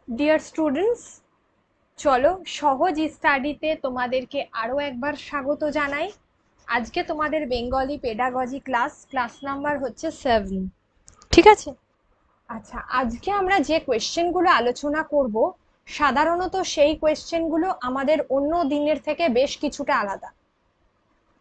Dear students, চলো সহজ স্টাডিতে তোমাদেরকে আরো একবার স্বাগত জানাই। আজকে তোমাদের বেঙ্গলি পেডাগজি ক্লাস নাম্বার হচ্ছে 7। ঠিক আছে। আচ্ছা, আজকে আমরা যে কোয়েশ্চেনগুলো আলোচনা করব সাধারণত সেই কোয়েশ্চেনগুলো আমাদের অন্য দিনের থেকে বেশ কিছুটা আলাদা।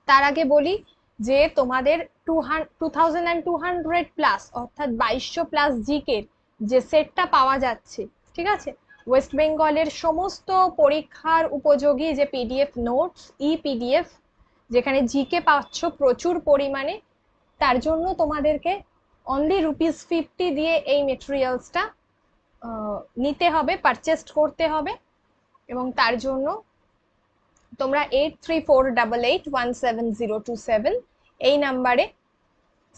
তার আগে বলি যে তোমাদের 2200 প্লাস অর্থাৎ 2200 প্লাস জিকে যে সেটটা পাওয়া যাচ্ছে, ঠিক আছে, ওয়েস্ট বেঙ্গলের সমস্ত পরীক্ষার উপযোগী যে পিডিএফ নোটস, ই পিডিএফ, যেখানে জিকে পাচ্ছ প্রচুর পরিমাণে, তার জন্য তোমাদেরকে অনলি ₹50 দিয়ে এই মেটেরিয়ালসটা নিতে হবে, পারচেস করতে হবে। এবং তার জন্য তোমরা 8348817027 এই নাম্বারে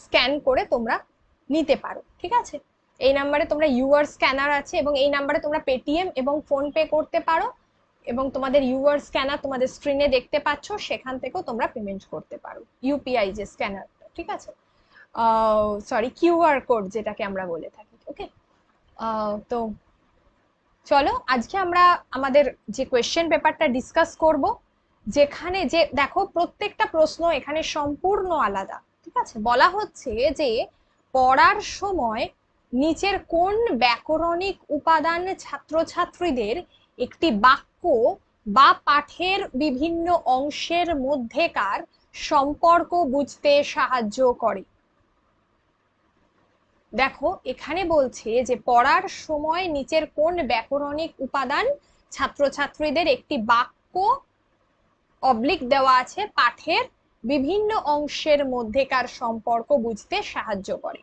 স্ক্যান করে তোমরা নিতে পারো। ঠিক আছে, এই নাম্বারে তোমরা ইউআর স্ক্যানার আছে এবং এই নাম্বারে তোমরা পেটিএম এবং ফোন পে করতে পারো, এবং তোমাদের ইউআর স্ক্যানার তোমাদের স্ক্রিনে দেখতে পাচ্ছ, সেখান থেকেও তোমরা পেমেন্ট করতে পারো। ইউপিআই যে স্ক্যানারটা, ঠিক আছে, সরি কিউআর কোড যেটাকে আমরা বলে থাকি। ওকে, তো চলো আজকে আমরা আমাদের যে কোয়েশ্চেন পেপারটা ডিসকাস করব, যেখানে যে দেখো প্রত্যেকটা প্রশ্ন এখানে সম্পূর্ণ আলাদা। ঠিক আছে, বলা হচ্ছে যে পড়ার সময় নিচের কোন ব্যাকরণিক উপাদান ছাত্রছাত্রীদের একটি বাক্য বা পাঠের বিভিন্ন অংশের মধ্যেকার সম্পর্ক বুঝতে সাহায্য করে। দেখো এখানে বলছে যে পড়ার সময় নিচের কোন ব্যাকরণিক উপাদান ছাত্রছাত্রীদের একটি বাক্য অবলিক দেওয়া আছে পাঠের বিভিন্ন অংশের মধ্যেকার সম্পর্ক বুঝতে সাহায্য করে।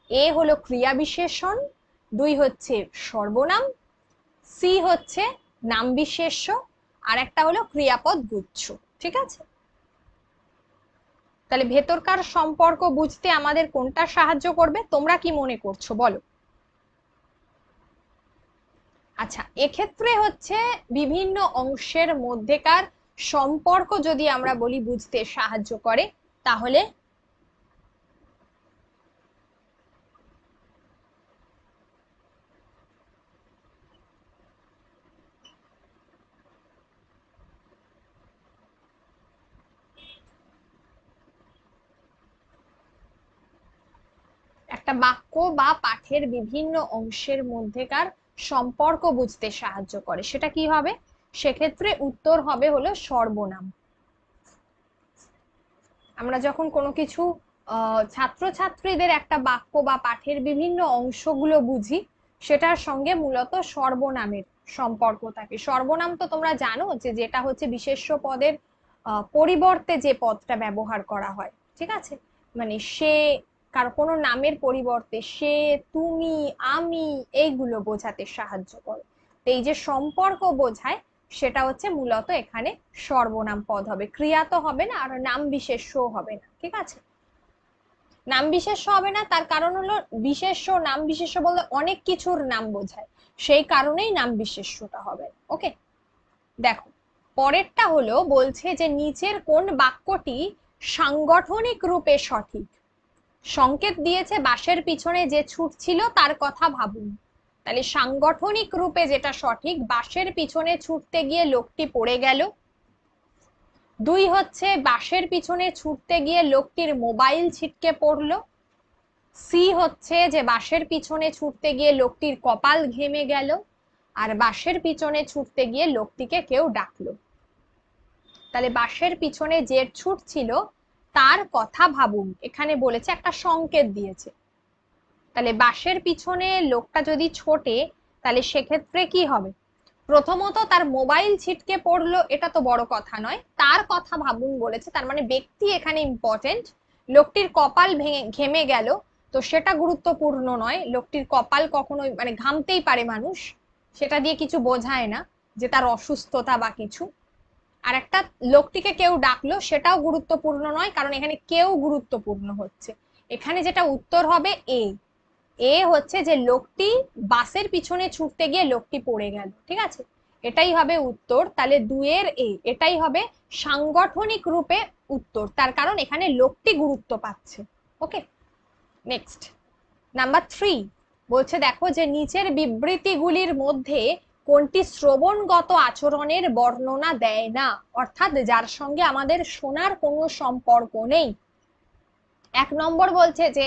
এ হলো ক্রিয়া বিশেষণ, 2 হচ্ছে সর্বনাম, সি হচ্ছে নাম বিশেষ্য, আর একটা হলো ক্রিয়াপদ গুচ্ছ। ঠিক আছে, তাহলে ভেতরকার সম্পর্ক বুঝতে আমাদের কোনটা সাহায্য করবে, তোমরা কি মনে করছো বলো। আচ্ছা, এক্ষেত্রে হচ্ছে বিভিন্ন অংশের মধ্যেকার সম্পর্ক যদি আমরা বলি বুঝতে সাহায্য করে, তাহলে একটা বাক্য বা পাঠের বিভিন্ন অংশের মধ্যেকার সম্পর্ক বুঝতে সাহায্য করে, সেটা কি হবে, সেক্ষেত্রে উত্তর হবে হলো সর্বনাম। আমরা যখন কোনো কিছু ছাত্রছাত্রীদের একটা বাক্য বা পাঠের বিভিন্ন অংশগুলো বুঝি, সেটার সঙ্গে মূলত সর্বনামের সম্পর্ক থাকে। সর্বনাম তো তোমরা জানো যে যেটা হচ্ছে বিশেষ্য পদের পরিবর্তে যে পদটা ব্যবহার করা হয়। ঠিক আছে, মানে সে, কারো কোনো নামের পরিবর্তে সে, তুমি, আমি, এইগুলো বোঝাতে সাহায্য করে। তো এই যে সম্পর্ক বোঝায়, সেটা হচ্ছে মূলত এখানে সর্বনাম পদ হবে, ক্রিয়া তো হবে না আর নাম বিশেষ্য হবে না। ঠিক আছে, নাম বিশেষ্য হবে না তার কারণ হলো বিশেষ্য, নাম বিশেষ্য বলতে অনেক কিছুর নাম বোঝায়, সেই কারণেই নাম বিশেষ্যটা হবে। ওকে, দেখো পরেরটা হলো বলছে যে নিচের কোন বাক্যটি সাংগঠনিক রূপে সঠিক। সংকেত দিয়েছে বাঁশের পিছনে যে ছুটছিল তার কথা ভাবুন। তাহলে সাংগঠনিক রূপে যেটা সঠিক, বাঁশের পিছনে ছুটতে গিয়ে লোকটি পড়ে গেল। 2 হচ্ছে বাঁশের পিছনে ছুটতে গিয়ে লোকটির মোবাইল ছিটকে পড়লো। সি হচ্ছে যে বাঁশের পিছনে ছুটতে গিয়ে লোকটির কপাল ঘেমে গেল। আর বাঁশের পিছনে ছুটতে গিয়ে লোকটিকে কেউ ডাকলো। তাহলে বাঁশের পিছনে যে ছুটছিল তার কথা ভাবুন, এখানে বলেছে একটা সংকেত দিয়েছে। তাহলে বাঁশের পিছনে লোকটা যদি ছোটে, তাহলে সেক্ষেত্রে কি হবে, প্রথমত তার মোবাইল ছিটকে পড়লো, এটা তো বড় কথা নয়, তার কথা ভাবুন বলেছে, তার মানে ব্যক্তি এখানে ইম্পর্টেন্ট। লোকটির কপাল ঘেমে গেল, তো সেটা গুরুত্বপূর্ণ নয়, লোকটির কপাল কখনোই মানে ঘামতেই পারে মানুষ, সেটা দিয়ে কিছু বোঝায় না যে তার অসুস্থতা বা কিছু। আর একটা লোকটিকে কেউ ডাকলো, সেটাও গুরুত্বপূর্ণ নয়, কারণ এখানে কেউ গুরুত্বপূর্ণ হচ্ছে। এখানে যেটা উত্তর হবে এ। এ হচ্ছে যে লোকটি বাসের পিছনে ছুটতে গিয়ে লোকটি পড়ে গেল। ঠিক আছে, এটাই হবে উত্তর। তাহলে 2 এর এ, এটাই হবে সাংগঠনিক রূপে উত্তর, তার কারণ এখানে লোকটি গুরুত্ব পাচ্ছে। ওকে, নেক্সট নাম্বার 3। বলছে দেখো যে নিচের বিবৃতিগুলির মধ্যে কোনটি শ্রবণগত আচরণের বর্ণনা দেয় না, অর্থাৎ যার সঙ্গে আমাদের শোনার কোনো সম্পর্ক নেই। 1 নম্বর বলছে যে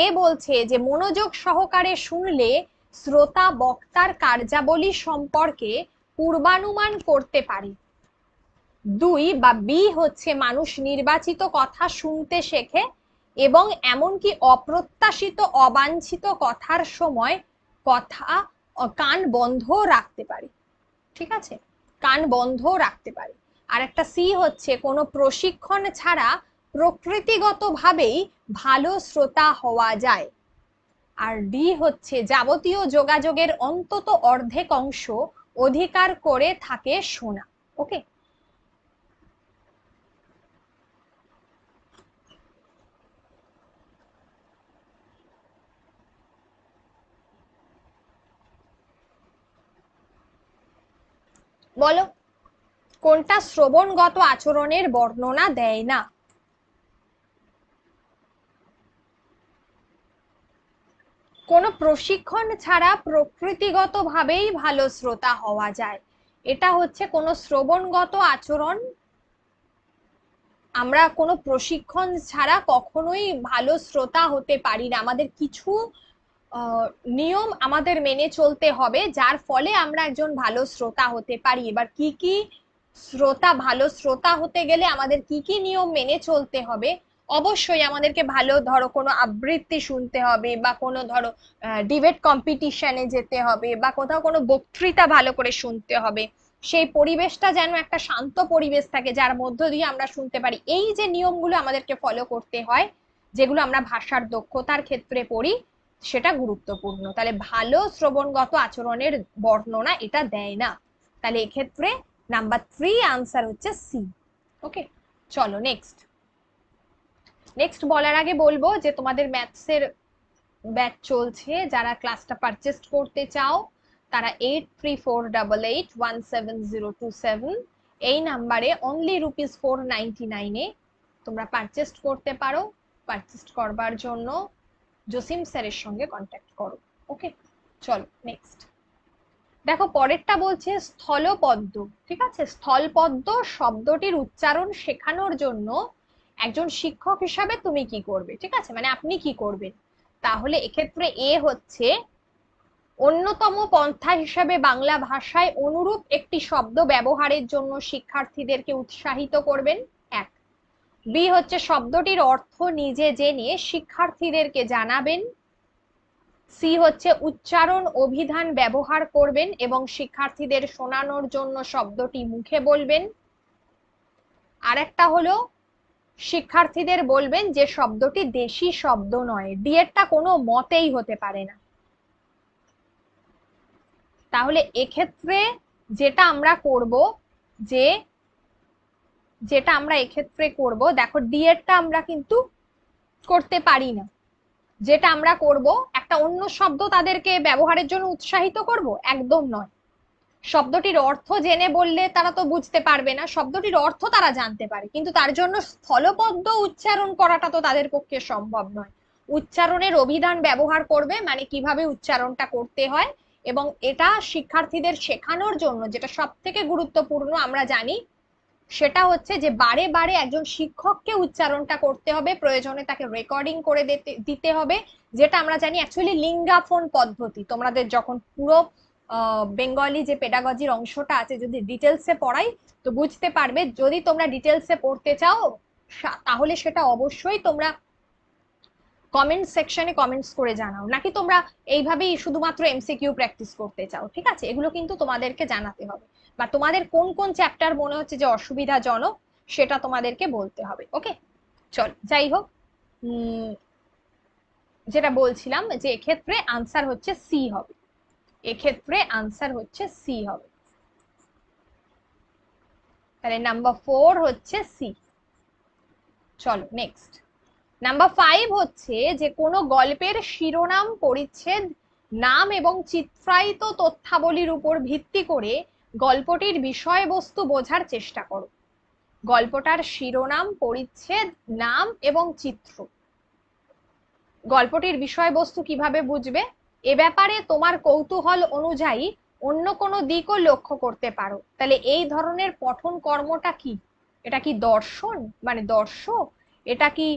এ বলছে যে মনোযোগ সহকারে শুনলে শ্রোতা বক্তার কার্যাবলী সম্পর্কে পূর্বানুমান করতে পারে। 2 বা বি হচ্ছে মানুষ নির্বাচিত কথা শুনতে শেখে এবং এমনকি অপ্রত্যাশিত অবাঞ্ছিত কথার সময় কথা কান বন্ধ রাখতে পারে। ঠিক আছে, কান বন্ধ রাখতে পারে। আর একটা সি হচ্ছে কোনো প্রশিক্ষণ ছাড়া প্রকৃতিগতভাবেই ভালো শ্রোতা হওয়া যায়। আর ডি হচ্ছে যাবতীয় যোগাযোগের অন্তত অর্ধেক অংশ অধিকার করে থাকে শোনা। ওকে, বলো কোনটা শ্রবণগত আচরণের বর্ণনা দেয় না? কোনো প্রশিক্ষণ ছাড়া প্রকৃতিগতভাবেই ভালো শ্রোতা হওয়া যায়, এটা হচ্ছে কোনো শ্রবণগত আচরণ আমরা কোনো প্রশিক্ষণ ছাড়া কখনোই ভালো শ্রোতা হতে পারি না। আমাদের কিছু নিয়ম আমাদের মেনে চলতে হবে, যার ফলে আমরা একজন ভালো শ্রোতা হতে পারি। এবার কি কি ভালো শ্রোতা হতে গেলে আমাদের কি কি নিয়ম মেনে চলতে হবে? অবশ্যই আমাদেরকে ভালো ধরো কোনো আবৃত্তি শুনতে হবে, বা কোনো ধরো ডিবেট কম্পিটিশনে যেতে হবে, বা কোথাও কোনো বক্তৃতা ভালো করে শুনতে হবে। সেই পরিবেশটা যেন একটা শান্ত পরিবেশ থাকে, যার মধ্য দিয়ে আমরা শুনতে পারি। এই যে নিয়মগুলো আমাদেরকে ফলো করতে হয়, যেগুলো আমরা ভাষার দক্ষতার ক্ষেত্রে পড়ি, সেটা গুরুত্বপূর্ণ। তাহলে ভালো শ্রবণগত আচরণের বর্ণনা এটা দেয় না। তাহলে এক্ষেত্রে নাম্বার 3 আনসার হচ্ছে সি। ওকে, চলো নেক্সট বলার আগে বলবো যে তোমাদের ম্যাথসের ব্যাচ চলছে, যারা ক্লাসটা পারচেজ করতে চাও তারা 8348817027 এই নাম্বারে অনলি ₹499 তোমরা পারচেজ করতে পারো। পারচেজ করবার জন্য জসিম স্যারের সঙ্গে কন্ট্যাক্ট করো। ওকে, চলো নেক্সট দেখো, পরেরটা বলছে স্থলপদ্ম। ঠিক আছে, স্থলপদ্ম শব্দটির উচ্চারণ শেখানোর জন্য একজন শিক্ষক হিসাবে তুমি কি করবে? ঠিক আছে, মানে আপনি কি করবেন? তাহলে এক্ষেত্রে এ হচ্ছে অন্যতম পন্থা হিসাবে বাংলা ভাষায় অনুরূপ একটি শব্দ ব্যবহারের জন্য শিক্ষার্থীদেরকে উৎসাহিত করবেন। 1। বি হচ্ছে শব্দটির অর্থ নিজে জেনে শিক্ষার্থীদেরকে জানাবেন। সি হচ্ছে উচ্চারণ অভিধান ব্যবহার করবেন এবং শিক্ষার্থীদের শোনানোর জন্য শব্দটি মুখে বলবেন। আর একটা হলো শিক্ষার্থীদের বলবেন যে শব্দটি দেশি শব্দ নয়। ডি এরটা কোনো মতেই হতে পারে না। তাহলে এক্ষেত্রে যেটা আমরা করব, দেখো ডি এরটা আমরা কিন্তু করতে পারি না। যেটা আমরা করব, একটা অন্য শব্দ তাদেরকে ব্যবহারের জন্য উৎসাহিত করব, একদম নয়। শব্দটির অর্থ জেনে বললে তারা তো বুঝতে পারবে না, শব্দটির অর্থ তারা জানতে পারে, কিন্তু তার জন্য স্থলপদ্য উচ্চারণ করাটা তো তাদের পক্ষে সম্ভব নয়। উচ্চারণের অভিধান ব্যবহার করবে, মানে কিভাবে উচ্চারণটা করতে হয়, এবং এটা শিক্ষার্থীদের শেখানোর জন্য যেটা সব থেকে গুরুত্বপূর্ণ আমরা জানি, সেটা হচ্ছে যে বারে বারে একজন শিক্ষককে উচ্চারণটা করতে হবে, প্রয়োজনে তাকে রেকর্ডিং করে দিতে হবে। যেটা আমরা জানি অ্যাকচুয়ালি লিঙ্গাফোন পদ্ধতি। তোমাদের যখন পুরো বেঙ্গলি যে পেডাগজির অংশটা আছে যদি ডিটেলসে পড়াই তো বুঝতে পারবে। যদি তোমরা ডিটেলসে পড়তে চাও তাহলে সেটা অবশ্যই তোমরা কমেন্ট সেকশনে কমেন্টস করে জানাও, নাকি তোমরা এইভাবেই শুধুমাত্র এমসিকিউ প্র্যাকটিস করতে চাও। ঠিক আছে, এগুলো কিন্তু তোমাদেরকে জানাতে হবে, বা তোমাদের কোন কোন চ্যাপ্টার মনে হচ্ছে যে অসুবিধাজনক সেটা তোমাদেরকে বলতে হবে। ওকে, চল যাই হোক, যেটা বলছিলাম যে এক্ষেত্রে আনসার হচ্ছে সি হবে। এক্ষেত্রে আনসার হচ্ছে সি হবে। তাহলে নাম্বার 4 হচ্ছে সি। চলো নেক্সট, নাম্বার 5 হচ্ছে যে কোনো গল্পের শিরোনাম, পরিচ্ছেদ, নাম এবং চিত্রায়িত তথ্যাবলীর উপর ভিত্তি করে গল্পটির বিষয়বস্তু বোঝার চেষ্টা করো। গল্পটার শিরোনাম, পরিচ্ছেদ, নাম এবং চিত্র। গল্পটির বিষয়বস্তু কিভাবে বুঝবে? এ ব্যাপারে তোমার কৌতূহল অনুযায়ী অন্য কোনো দিকও লক্ষ্য করতে পারো। তাহলে এই ধরনের পঠন কর্মটা কি? এটা কি দর্শন, মানে দর্শ? এটা কি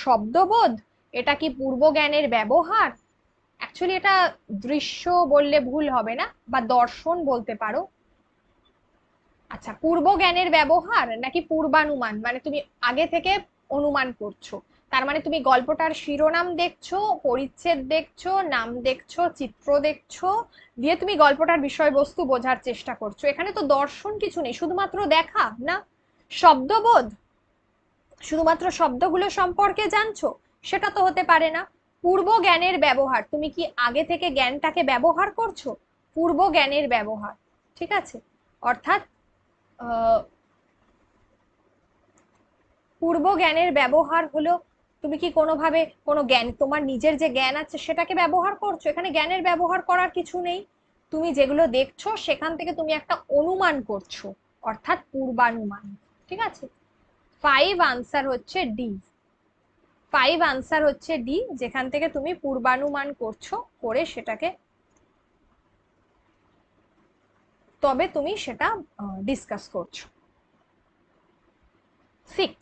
শব্দবোধ? এটা কি পূর্বজ্ঞানের ব্যবহার? অ্যাকচুয়ালি এটা দৃশ্য বললে ভুল হবে না, বা দর্শন বলতে পারো। আচ্ছা, পূর্বজ্ঞানের ব্যবহার নাকি পূর্বানুমান, মানে তুমি আগে থেকে অনুমান করছো? তার মানে তুমি গল্পটার শিরোনাম দেখছো, পরিচ্ছেদ দেখছো, নাম দেখছো, চিত্র দেখছো, দিয়ে তুমি গল্পটার বিষয়বস্তু বোঝার চেষ্টা করছো। এখানে তো দর্শন কিছু নেই, শুধুমাত্র দেখা না। শব্দবোধ, শুধুমাত্র শব্দগুলো সম্পর্কে জানছো, সেটা তো হতে পারে না। পূর্ব জ্ঞানের ব্যবহার, তুমি কি আগে থেকে জ্ঞানটাকে ব্যবহার করছো? পূর্ব জ্ঞানের ব্যবহার, ঠিক আছে। অর্থাৎ পূর্ব জ্ঞানের ব্যবহার হলো তুমি কি কোনোভাবে কোনো জ্ঞান, তোমার নিজের যে জ্ঞান আছে সেটাকে ব্যবহার করছো? এখানে জ্ঞানের ব্যবহার করার কিছু নেই। তুমি যেগুলো দেখছো সেখান থেকে তুমি একটা অনুমান করছো, অর্থাৎ পূর্বানুমান। ঠিক আছে, 5 আনসার হচ্ছে ডি। 5 আনসার হচ্ছে ডি, যেখান থেকে তুমি পূর্বানুমান করছো, করে সেটাকে তবে তুমি সেটা ডিসকাস করছো। 6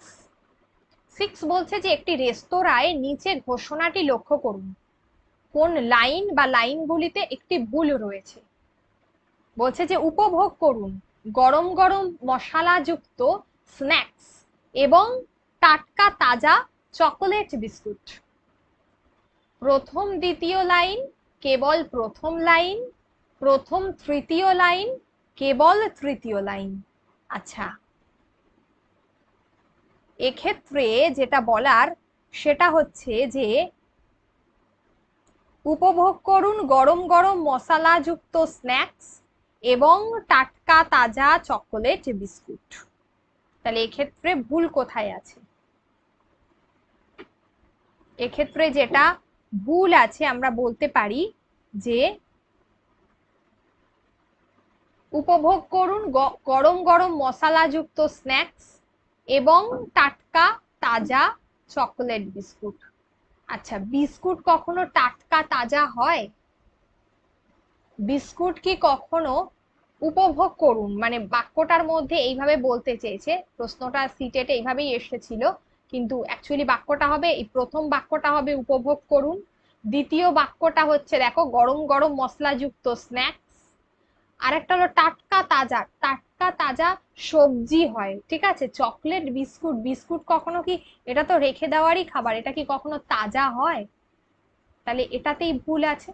6 বলছে যে একটি রেস্তোরাঁয় নিচে ঘোষণাটি লক্ষ্য করুন, কোন লাইন বা লাইনগুলিতে একটি ভুল রয়েছে। বলছে যে উপভোগ করুন গরম গরম মশলাযুক্ত স্ন্যাক্স এবং টাটকা তাজা চকোলেট বিস্কুট। প্রথম দ্বিতীয় লাইন কেবল প্রথম লাইন, প্রথম তৃতীয় লাইন কেবল তৃতীয় লাইন। আচ্ছা, এক্ষেত্রে যেটা বলার সেটা হচ্ছে যে উপভোগ করুন গরম গরম মশলাযুক্ত স্ন্যাক্স এবং টাটকা তাজা চকোলেট বিস্কুট। তাহলে এক্ষেত্রে ভুল কোথায় আছে? এক্ষেত্রে যেটা ভুল আছে আমরা বলতে পারি যে উপভোগ করুন গরম গরম মশলাযুক্ত স্ন্যাক্স এবং টাটকা তাজা চকোলেট বিস্কুট। আচ্ছা, বিস্কুট কখনো টাটকা তাজা হয়? বিস্কুট কি কখনো উপভোগ করুন, মানে বাক্যটার মধ্যে এইভাবে বলতে চেয়েছে, প্রশ্নটা সিটেটে এইভাবেই এসেছিল, কিন্তু অ্যাকচুয়ালি বাক্যটা হবে, এই প্রথম বাক্যটা হবে উপভোগ করুন, দ্বিতীয় বাক্যটা হচ্ছে দেখো গরম গরম মশলাযুক্ত স্ন্যাক্স, আর একটা হলো টাটকা তাজা। টাটকা তাজা সবজি হয়, ঠিক আছে। চকলেট বিস্কুট, বিস্কুট কখনো কি, এটা তো রেখে দেওয়ারই খাবার, এটা কি কখনো তাজা হয়? তাহলে এটাতেই ভুল আছে।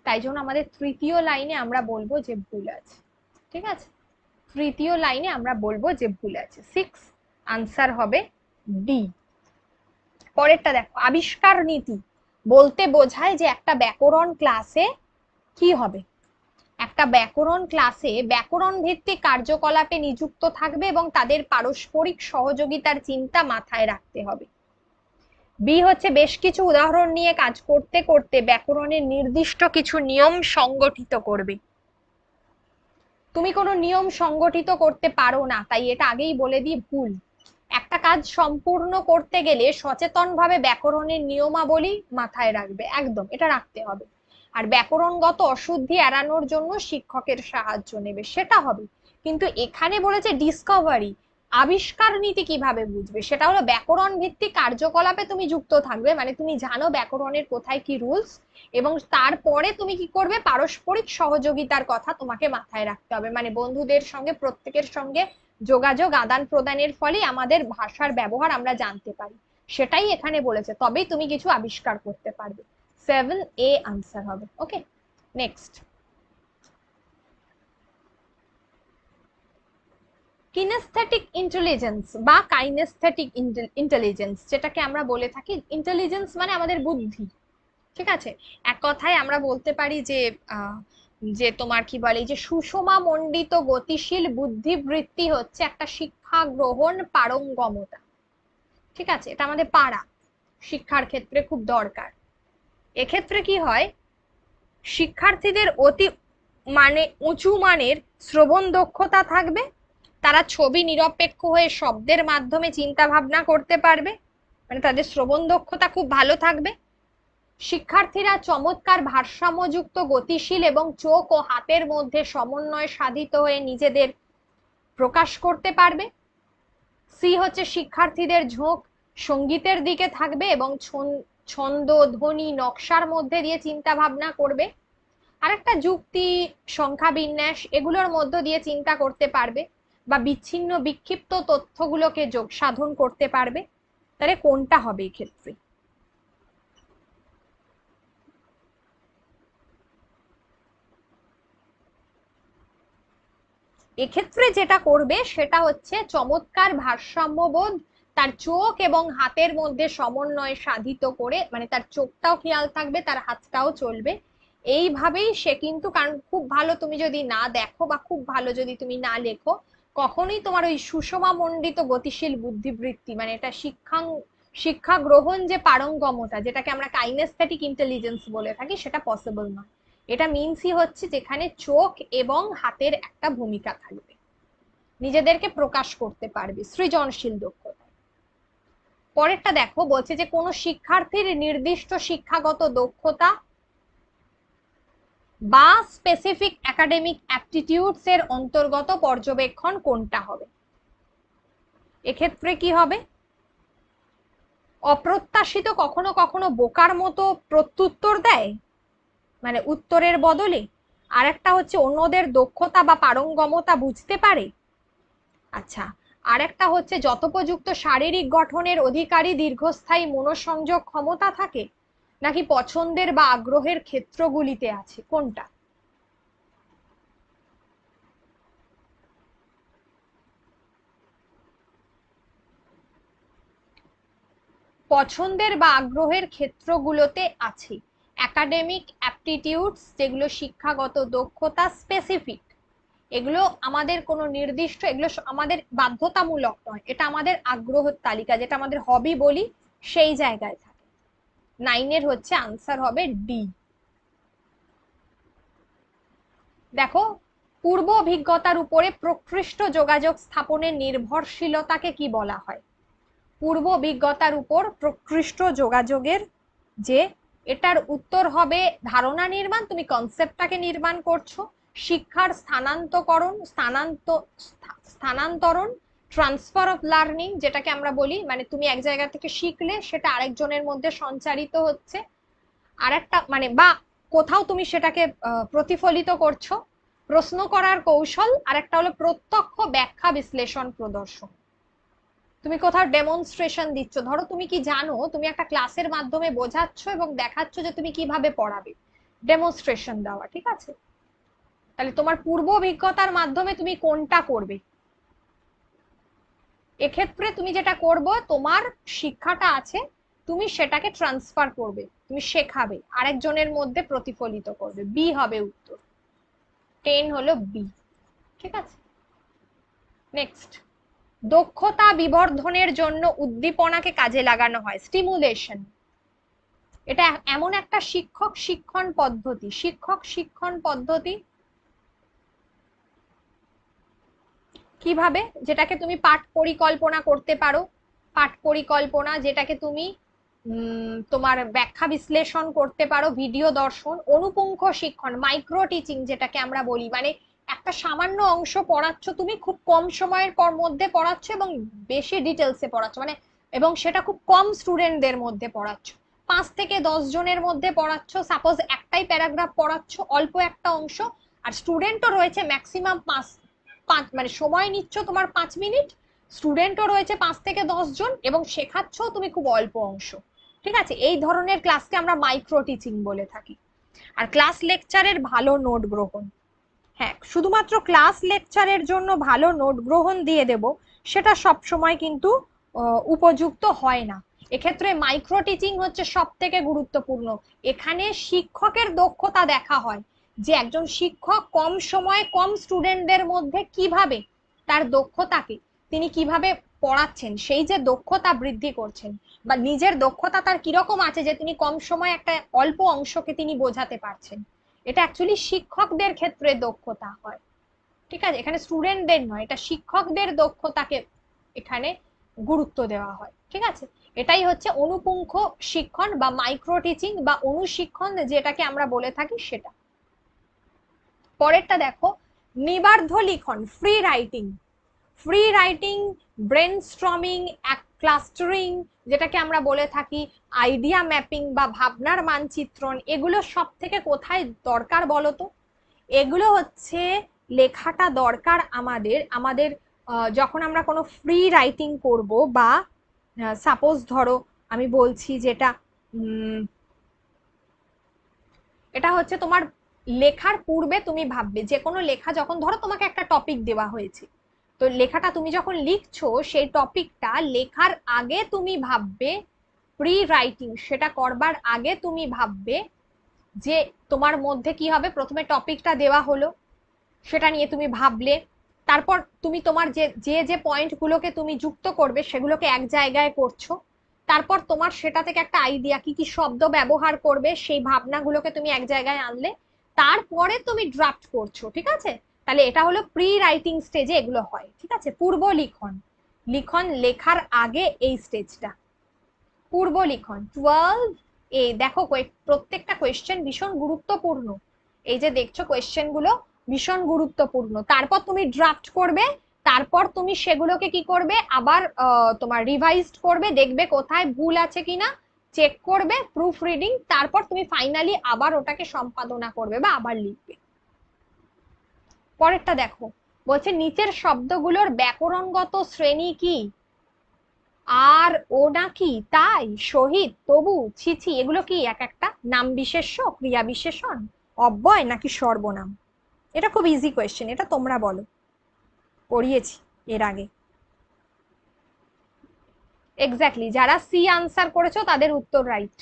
তাই জন্য আমাদের তৃতীয় লাইনে আমরা বলবো যে ভুল আছে। ঠিক আছে, তৃতীয় লাইনে আমরা বলবো যে ভুল আছে। 6 আনসার হবে ডি। পরেরটা দেখো, আবিষ্কার নীতি বলতে বোঝায় যে একটা ব্যাকরণ ক্লাসে কি হবে? একটা ব্যাকরণ ক্লাসে ব্যাকরণ ভিত্তিক কার্যকলাপে নিযুক্ত থাকবে এবং তাদের পারস্পরিক সহযোগিতার চিন্তা মাথায় রাখতে হবে। বি হচ্ছে বেশ কিছু উদাহরণ নিয়ে কাজ করতে করতে ব্যাকরণের নির্দিষ্ট কিছু নিয়ম সংগঠিত করবে। তুমি কোনো নিয়ম সংগঠিত করতে পারো না, তাই এটা আগেই বলে দিই ভুল। একটা কাজ সম্পূর্ণ করতে গেলে সচেতনভাবে ব্যাকরণের নিয়মাবলী মাথায় রাখবে, একদম এটা রাখতে হবে। আর ব্যাকরণগত অশুদ্ধি এড়ানোর জন্য শিক্ষকের সাহায্য নেবে, সেটা হবে। কিন্তু এখানে বলেছে ডিসকভারি, আবিষ্কার নীতি কিভাবে বুঝবে? সেটা হলো ব্যাকরণ ভিত্তিক কার্যকলাপে তুমি যুক্ত থাকবে, মানে তুমি জানো ব্যাকরণের কোথায় কি রুলস, এবং তারপরে তুমি কি করবে, পারস্পরিক সহযোগিতার কথা তোমাকে মাথায় রাখতে হবে, মানে বন্ধুদের সঙ্গে প্রত্যেকের সঙ্গে যোগাযোগ আদান প্রদানের ফলে আমাদের ভাষার ব্যবহার আমরা জানতে পারি, সেটাই এখানে বলেছে, তবেই তুমি কিছু আবিষ্কার করতে পারবে। 7A আনসার হবে। ওকে, নেক্সট। কিনেস্থেটিক ইন্টেলিজেন্স বা কাইনেস্থেটিক ইন্টেলিজেন্স, যেটাকে আমরা বলে থাকি, ইন্টেলিজেন্স মানে আমাদের বুদ্ধি। ঠিক আছে, এক কথায় আমরা বলতে পারি যে যে তোমার কি বলে, যে সুষমা মণ্ডিত গতিশীল বুদ্ধিবৃত্তি হচ্ছে একটা শিক্ষা গ্রহণ পারঙ্গমতা। ঠিক আছে, এটা আমাদের পারা শিক্ষার ক্ষেত্রে খুব দরকার। এক্ষেত্রে কি হয়, শিক্ষার্থীদের অতি মানে উঁচু মানের শ্রবণ দক্ষতা থাকবে, তারা ছবি নিরপেক্ষ হয়ে শব্দের মাধ্যমে চিন্তা ভাবনা করতে পারবে, মানে তাদের শ্রবণ দক্ষতা খুব ভালো থাকবে। শিক্ষার্থীরা চমৎকার ভারসাম্যযুক্ত, গতিশীল এবং চোখ ও হাতের মধ্যে সমন্বয় সাধিত হয়ে নিজেদের প্রকাশ করতে পারবে। সি হচ্ছে শিক্ষার্থীদের ঝোঁক সঙ্গীতের দিকে থাকবে এবং ছন্দ, ধ্বনি, নকশার মধ্যে দিয়ে চিন্তা ভাবনা করবে। আরেকটা যুক্তি, সংখ্যা বিন্যাস এগুলোর মধ্য দিয়ে চিন্তা করতে পারবে বা বিচ্ছিন্ন বিক্ষিপ্ত তথ্যগুলোকে যোগ সাধন করতে পারবে। তাহলে কোনটা হবে এক্ষেত্রে? এক্ষেত্রে যেটা করবে সেটা হচ্ছে চমৎকার ভারসাম্যবোধ, তার চোখ এবং হাতের মধ্যে সমন্বয় সাধিত করে, মানে তার চোখটাও খেয়াল থাকবে, তার হাতটাও চলবে। এইভাবেই সে কিন্তু, কারণ খুব ভালো তুমি যদি না দেখো বা খুব ভালো যদি তুমি না লেখো, কখনোই তোমার ওই সুষমা মণ্ডিত গতিশীল বুদ্ধিবৃত্তি, মানে এটা শিক্ষা গ্রহণ যে পারঙ্গমতা, যেটাকে আমরা কাইনেস্থেটিক ইন্টেলিজেন্স বলে থাকি, সেটা পসিবল নয়। এটা মিনসই হচ্ছে যেখানে চোখ এবং হাতের একটা ভূমিকা থাকবে, নিজেদেরকে প্রকাশ করতে পারবে, সৃজনশীল দক্ষতা। পরেরটা দেখো, বলছে যে কোনো শিক্ষার্থীর নির্দিষ্ট শিক্ষাগত দক্ষতা বা স্পেসিফিক একাডেমিক অ্যাপটিটিউডস এর অন্তর্গত পর্যবেক্ষণ কোনটা হবে? এক্ষেত্রে কি হবে? অপ্রত্যাশিত কখনো কখনো বোকার মতো প্রত্যুত্তর দেয়, মানে উত্তরের বদলে। আর একটা হচ্ছে অন্যদের দক্ষতা বা পারঙ্গমতা বুঝতে পারে। আচ্ছা, আর একটা হচ্ছে যথোপযুক্ত শারীরিক গঠনের অধিকারী, দীর্ঘস্থায়ী মনোসংযোগ ক্ষমতা থাকে, নাকি পছন্দের বা আগ্রহের ক্ষেত্রগুলিতে আছে, কোনটা? পছন্দের বা আগ্রহের ক্ষেত্রগুলোতে আছে। একাডেমিক অ্যাপটিটিউডস যেগুলো শিক্ষাগত দক্ষতা স্পেসিফিক, এগুলো আমাদের কোনো নির্দিষ্ট, এগুলো আমাদের বাধ্যতামূলক নয়, এটা আমাদের আগ্রহের তালিকা, যেটা আমাদের হবি বলি, সেই জায়গায় থাকে। 9 হচ্ছে আনসার হবে ডি। দেখো, পূর্ব অভিজ্ঞতার উপরে প্রকৃষ্ট যোগাযোগ স্থাপনের নির্ভরশীলতাকে কি বলা হয়? পূর্ব অভিজ্ঞতার উপর প্রকৃষ্ট যোগাযোগের যে, এটার উত্তর হবে ধারণা নির্মাণ, তুমি কনসেপ্টটাকে নির্মাণ করছো। শিক্ষার স্থানান্তরণ, ট্রান্সফার অফ লার্নিং যেটাকে আমরা বলি, মানে তুমি এক জায়গা থেকে শিখলে সেটা আরেকজনের মধ্যে সঞ্চারিত হচ্ছে। আর একটা মানে বা কোথাও তুমি সেটাকে প্রতিফলিত করছো। প্রশ্ন করার কৌশল, আর একটা হলো প্রত্যক্ষ ব্যাখ্যা বিশ্লেষণ প্রদর্শন। তুমি কোথাও ডেমনস্ট্রেশন দিচ্ছ, ধরো তুমি কি জানো, তুমি একটা ক্লাসের মাধ্যমে বোঝাচ্ছ এবং দেখাচ্ছ যে তুমি কিভাবে পড়াবে, ডেমনস্ট্রেশন দেওয়া, ঠিক আছে? তাহলে তোমার পূর্ব অভিজ্ঞতার মাধ্যমে তুমি কোনটা করবে? এক্ষেত্রে তুমি যেটা করবে, তোমার শিক্ষাটা আছে, তুমি সেটাকে ট্রান্সফার করবে, তুমি শেখাবে, আরেকজনের মধ্যে প্রতিফলিত করবে। বি হবে উত্তর, 10 হলো বি। ঠিক আছে, নেক্সট। দক্ষতা বিবর্ধনের জন্য উদ্দীপনাকে কাজে লাগানো হয়, স্টিমুলেশন। এটা এমন একটা শিক্ষক শিক্ষণ পদ্ধতি কিভাবে, যেটাকে তুমি পাঠ পরিকল্পনা করতে পারো, পাঠ পরিকল্পনা যেটাকে তুমি তোমার ব্যাখ্যা বিশ্লেষণ করতে পারো, ভিডিও দর্শন, অনুপুঙ্খ শিক্ষণ, মাইক্রো টিচিং যেটাকে আমরা বলি, মানে একটা সামান্য অংশ পড়াচ্ছ তুমি, খুব কম সময়ের মধ্যে পড়াচ্ছ এবং বেশি ডিটেলসে পড়াচ্ছ, মানে এবং সেটা খুব কম স্টুডেন্টদের মধ্যে পড়াচ্ছ, 5 থেকে 10 জনের মধ্যে পড়াচ্ছ, সাপোজ একটাই প্যারাগ্রাফ পড়াচ্ছ, অল্প একটা অংশ, আর স্টুডেন্টও রয়েছে ম্যাক্সিমাম পাঁচ, মানে সময় নিচ্ছ তোমার 5 মিনিট, স্টুডেন্টও রয়েছে 5 থেকে 10 জন, এবং শেখাচ্ছ তুমি খুব অল্প অংশ। ঠিক আছে, এই ধরনের ক্লাসকে আমরা মাইক্রো টিচিং বলে থাকি। আর ক্লাস লেকচারের ভালো নোট গ্রহণ, হ্যাঁ, শুধুমাত্র ক্লাস লেকচারের জন্য ভালো নোট গ্রহণ দিয়ে দেব, সেটা সব সময় কিন্তু উপযুক্ত হয় না। এক্ষেত্রে মাইক্রো টিচিং হচ্ছে সব থেকে গুরুত্বপূর্ণ। এখানে শিক্ষকের দক্ষতা দেখা হয়, যে একজন শিক্ষক কম সময়ে কম স্টুডেন্টদের মধ্যে কিভাবে তার দক্ষতাকে তিনি কিভাবে পড়াচ্ছেন, সেই যে দক্ষতা বৃদ্ধি করছেন, বা নিজের দক্ষতা তার কিরকম আছে যে তিনি কম সময়ে একটা অল্প অংশকে তিনি বোঝাতে পারছেন, এটা অ্যাকচুয়ালি শিক্ষকদের ক্ষেত্রে দক্ষতা হয়। ঠিক আছে, এখানে স্টুডেন্টদের নয়, এটা শিক্ষকদের দক্ষতাকে এখানে গুরুত্ব দেওয়া হয়। ঠিক আছে, এটাই হচ্ছে অনুপুঙ্খ শিক্ষণ বা মাইক্রো টিচিং বা অনুশিক্ষণ যেটাকে আমরা বলে থাকি সেটা। পরেরটা দেখো, নিবার্ধ লিখন, free writing. Free writing, brainstorming, clustering, যেটাকে আমরা বলে থাকি আইডিয়া ম্যাপিং বা ভাবনার মানচিত্রণ, এগুলো সব থেকে কোথায় দরকার বলো তো? এগুলো হচ্ছে লেখাটা দরকার আমাদের আমাদের যখন আমরা কোনো ফ্রি রাইটিং করব, বা সাপোজ ধরো আমি বলছি যেটা এটা হচ্ছে তোমার লেখার পূর্বে তুমি ভাববে, যে কোনো লেখা যখন ধরো তোমাকে একটা টপিক দেওয়া হয়েছে, তো লেখাটা তুমি যখন লিখছো সেই টপিকটা লেখার আগে তুমি ভাববে, প্রি রাইটিং সেটা করবার আগে তুমি ভাববে যে তোমার মধ্যে কি হবে। প্রথমে টপিকটা দেওয়া হলো, সেটা নিয়ে তুমি ভাবলে, তারপর তুমি তোমার যে যে যে পয়েন্টগুলোকে তুমি যুক্ত করবে সেগুলোকে এক জায়গায় করছো, তারপর তোমার সেটা থেকে একটা আইডিয়া কি কি শব্দ ব্যবহার করবে সেই ভাবনাগুলোকে তুমি এক জায়গায় আনলে, তারপরে তুমি ড্রাফট করছো, ঠিক আছে? তাহলে এটা হলো প্রি রাইটিং স্টেজে এগুলো হয়, ঠিক আছে? পূর্ব লিখন, লিখন লেখার আগে এই স্টেজটা পূর্ব লিখন। 12 এ দেখো প্রত্যেকটা কোয়েশ্চেন ভীষণ গুরুত্বপূর্ণ, এই যে দেখছো কোয়েশ্চেন গুলো ভীষণ গুরুত্বপূর্ণ। তারপর তুমি ড্রাফট করবে, তারপর তুমি সেগুলোকে কি করবে, আবার তোমার রিভাইজড করবে, দেখবে কোথায় ভুল আছে কিনা, চেক করবে, প্রুফ রিডিং, তারপর তুমি ফাইনালি আবার ওটাকে সম্পাদনা করবে বা আবার লিখবে। পরেরটা দেখো, বলছে নিচের শব্দগুলোর ব্যাকরণগত শ্রেণী কি? আর ও নাকি, তাই, সহিত, তবু, ছিছি, এগুলো কি এক একটা নাম বিশেষ্য, ক্রিয়া বিশেষণ, অব্যয় নাকি সর্বনাম? এটা খুব ইজি কোয়েশ্চেন, এটা তোমরা বলো, পড়িয়েছি এর আগে। এক্স্যাক্টলি, যারা সি আনসার করেছো তাদের উত্তর রাইট।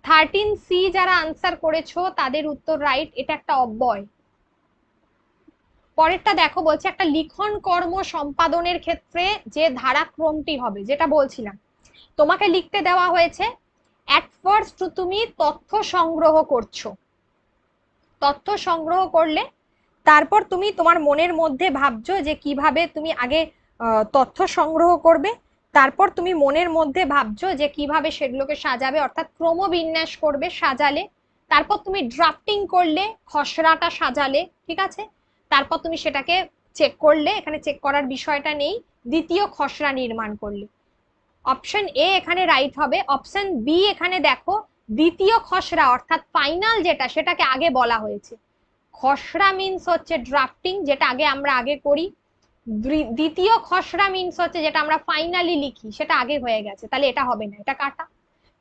13C যারা আনসার করেছো তাদের উত্তর রাইট, এটা একটা অব্যয়। পরেরটা দেখো, বলছে একটা লিখন কর্ম সম্পাদনের ক্ষেত্রে যে ধারাক্রমটি হবে, যেটা বলছিলাম, তোমাকে লিখতে দেওয়া হয়েছে অ্যাট ফার্স্ট তুমি তথ্য সংগ্রহ করছো, তথ্য সংগ্রহ করলে তারপর তুমি তোমার মনের মধ্যে ভাবছো যে কিভাবে তুমি আগে তথ্য সংগ্রহ করবে, তারপর তুমি মনের মধ্যে ভাবছো যে কিভাবে সেগুলোকে সাজাবে, অর্থাৎ ক্রমবিন্যাস করবে, সাজালে, তারপর তুমি ড্রাফটিং করলে, খসড়াটা সাজালে, ঠিক আছে? তারপর তুমি সেটাকে চেক করলে, এখানে চেক করার বিষয়টা নেই, দ্বিতীয় খসড়া নির্মাণ করলে। অপশন এ এখানে রাইট হবে। অপশন বি এখানে দেখো, দ্বিতীয় খসড়া অর্থাৎ ফাইনাল যেটা, সেটাকে আগে বলা হয়েছে। খসড়া মিন্স হচ্ছে ড্রাফটিং, যেটা আমরা আগে করি। দ্বিতীয় খসড়া মিন্স হচ্ছে যেটা আমরা ফাইনালি লিখি, সেটা আগে হয়ে গেছে, তাহলে এটা হবে না, এটা কাটা।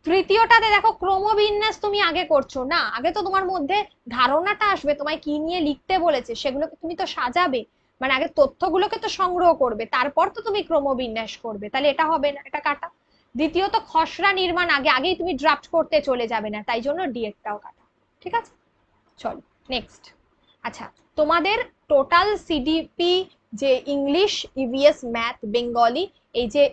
তৃতীয়টাতে দেখো ক্রমবিন্যাস তুমি আগে করছো না, আগে তো তোমার মধ্যে ধারণাটা আসবে তোমায় কি নিয়ে লিখতে বলেছে, সেগুলোকে তুমি তো সাজাবে, মানে আগে তথ্যগুলোকে তো সংগ্রহ করবে, তারপর তো তুমি ক্রমবিন্যাস করবে, তাহলে এটা হবে না, এটা কাটা। দ্বিতীয়ত খসড়া নির্মাণ আগে, আগেই তুমি ড্রাফট করতে চলে যাবে না, তাই জন্য ডিএটাও কাটা, ঠিক আছে? চলো নেক্সট। আচ্ছা, তোমাদের টোটাল সিডিপি, যে ইংলিশ, ইভিএস, ম্যাথ, বেঙ্গলি, এই যে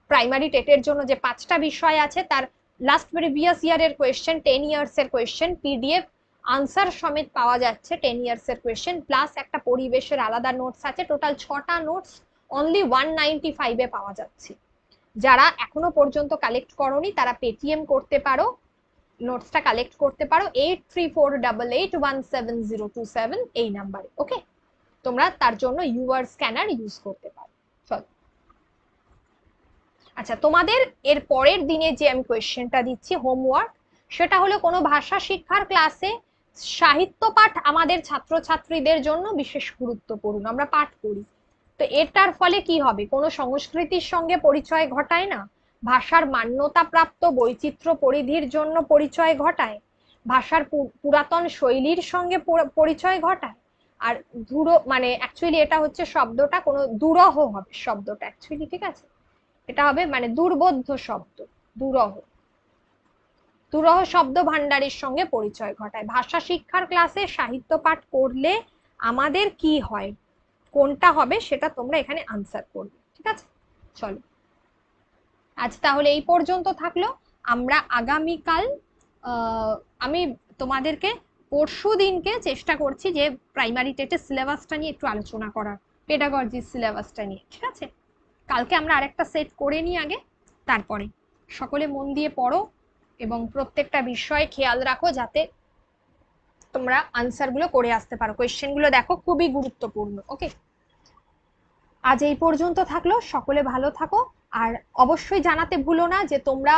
প্রাইমারি টেটের জন্য যে 5টা বিষয় আছে, তার লাস্ট প্রিভিয়াস ইয়ারের কোয়েশ্চেন, 10 ইয়ার্স এর কোয়েশ্চেন, পিডিএফ আনসার সমেত পাওয়া যাচ্ছে 10 ইয়ার্স এর কোয়েশ্চেন, প্লাস একটা পরিবেশের আলাদা নোটস আছে, টোটাল 6টা নোটস অনলি 195 এ পাওয়া যাচ্ছে। যারা এখনো পর্যন্ত কালেক্ট করোনি তারা পেটিএম করতে পারো, নোটসটা কালেক্ট করতে পারো 8348817027 এই নাম্বারে। ওকে, তোমরা তার জন্য ইউআর স্ক্যানার ইউজ করতে পারো। চলো, আচ্ছা, তোমাদের এর পরের দিনে যে আমি কোয়েশ্চেনটা দিচ্ছি হোমওয়ার্ক, সেটা হলো কোনো ভাষা শিক্ষার ক্লাসে সাহিত্য পাঠ আমাদের ছাত্রছাত্রীদের জন্য বিশেষ গুরুত্বপূর্ণ, আমরা পাঠ করি, তো এটার ফলে কি হবে, কোনো সংস্কৃতির সঙ্গে পরিচয় ঘটায় না, ভাষার মান্যতা প্রাপ্ত বৈচিত্র্য পরিধির জন্য পরিচয় ঘটায়, ভাষার পুরাতন শৈলীর সঙ্গে পরিচয় ঘটায়, আর মানে অ্যাকচুয়ালি এটা হচ্ছে শব্দটা কোনো দুরহ হবে শব্দটা অ্যাকচুয়ালি, ঠিক আছে? এটা হবে মানে দুর্বোধ্য শব্দ, দুরহ, দুরহ শব্দ ভান্ডারের সঙ্গে পরিচয় ঘটায়। ভাষা শিক্ষার ক্লাসে সাহিত্য পাঠ করলে আমাদের কি হয়, কোনটা হবে সেটা তোমরা এখানে আনসার করবে, ঠিক আছে? চলো, আজ তাহলে এই পর্যন্ত থাকলো। আমরা আগামীকাল আমি তোমাদেরকে পরশু দিনকে চেষ্টা করছি যে প্রাইমারি টেটের সিলেবাসটা নিয়ে একটু আলোচনা করার, পেডাগজির সিলেবাসটা নিয়ে, ঠিক আছে? কালকে আমরা আরেকটা সেট করে নিই আগে, তারপরে সকলে মন দিয়ে পড়ো এবং প্রত্যেকটা বিষয়ে খেয়াল রাখো যাতে তোমরা আনসারগুলো করে আসতে পারো। কোয়েশ্চেনগুলো দেখো, খুবই গুরুত্বপূর্ণ। ওকে, আজ এই পর্যন্ত থাকলো। সকলে ভালো থাকো। আর অবশ্যই জানাতে ভুলো না যে তোমরা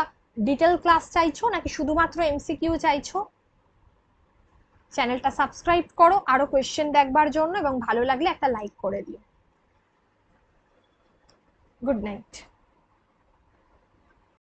ডিটেল ক্লাস চাইছো নাকি শুধুমাত্র এমসিকিউ চাইছো। চ্যানেলটা সাবস্ক্রাইব করো আরো কোয়েশ্চেন দেখবার জন্য, এবং ভালো লাগলে একটা লাইক করে দিও। Good night.